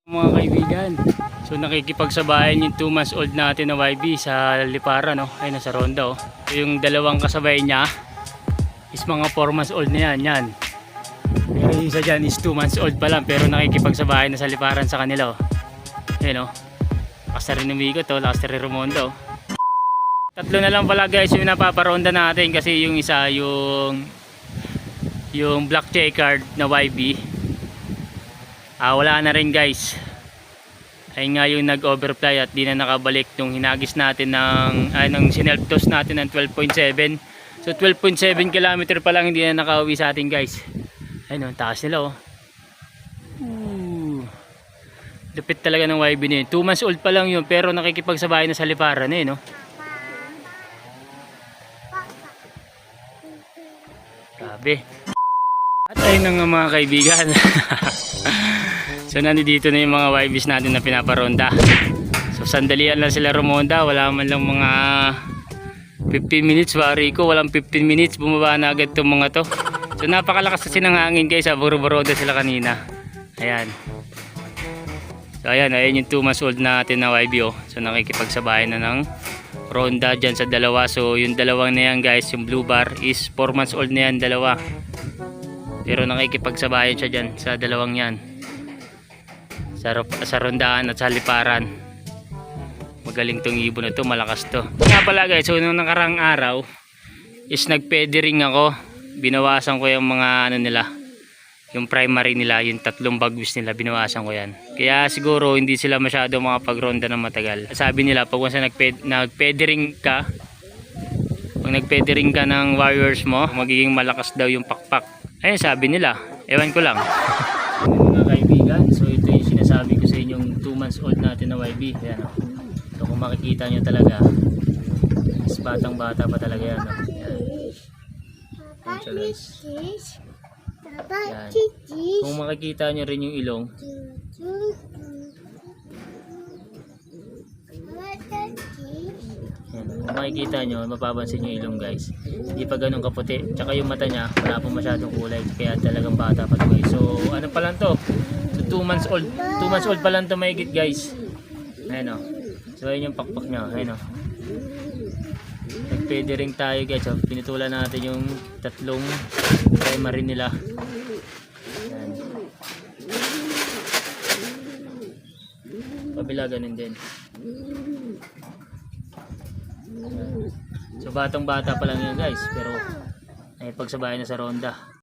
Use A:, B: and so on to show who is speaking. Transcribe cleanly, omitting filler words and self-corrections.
A: Mga kaibigan, so nakikipagsabayan yung 2 months old natin na YB sa Lipara, no? Ay, nasa Ronda, oh. Yung dalawang kasabay niya is mga 4 months old na yan. Pero yung isa dyan is 2 months old pa lang, pero nakikipagsabayan na sa Liparan sa kanila, oh. Ayan, oh. Lakas na rin umigot, oh. Lakas na rin rumondo, oh. Tatlo na lang pala guys yung napaparonda natin, kasi yung isa yung black checkered na YB, wala na rin guys. Ay nga yung nag-overfly at di na nakabalik nung hinagis natin ng sinelf-toss natin ng 12.7. So 12.7 km pa lang hindi na nakauwi sa atin guys. Ayun, ang taas nila, oh. Lupit talaga ng YB na yun. 2 months old pa lang yun, pero nakikipagsabay na sa Liparan eh, no? Grabe. At ayun na nga mga kaibigan. So nandito na yung mga YBs natin na pinaparonda. So sandalian lang sila rumonda. Wala man lang mga 15 minutes. Wari ko walang 15 minutes. Bumaba na agad itong mga to. So napakalakas kasi ng hangin guys. Buro-buroda sila kanina. Ayan. So ayan yung 2 months old natin na YB, oh. So nakikipagsabayan na ng ronda dyan sa dalawa. So yung dalawang na yan guys, yung blue bar is 4 months old na yan, dalawa. Pero nakikipagsabayan siya dyan sa dalawang yan, sa rondaan at sa Liparan. Magaling tong ibon na to, malakas to. Nga pala guys, so nung nakarang araw is nagpedering ako. Binawasan ko yung mga ano nila, yung primary nila, yung 3 bagwis nila, binawasan ko yan. Kaya siguro hindi sila masyado makapagronda ng matagal. Sabi nila pag once nagpedering ka, pag nagpedering ka ng warriors mo, magiging malakas daw yung pakpak. Ayun sabi nila, ewan ko lang. Mga kaibigan, so ito yung sinasabi ko sa inyong 2 months old natin na YB. Ayan, oh. So kung makikita nyo talaga, mas batang bata pa talaga yan, oh. Ayan siya guys. Ayan. Kung makikita nyo rin yung ilong, kung makikita nyo, mapapansin nyo ilong guys, hindi pa ganun kaputi. Tsaka yung mata nya, wala pa masyadong kulay, kaya talagang bata pa to guys. So ano pa lang to, so 2 months old, 2 months old pa lang to mahigit guys. Ayan, oh. So ayun yung pakpak nya, ayun, oh. Nagpedering tayo guys, so pinutulan natin yung 3 primary nila. Ayan. Kabila ganun din. So batang bata pa lang yun guys, pero ay pagsabayan na sa ronda.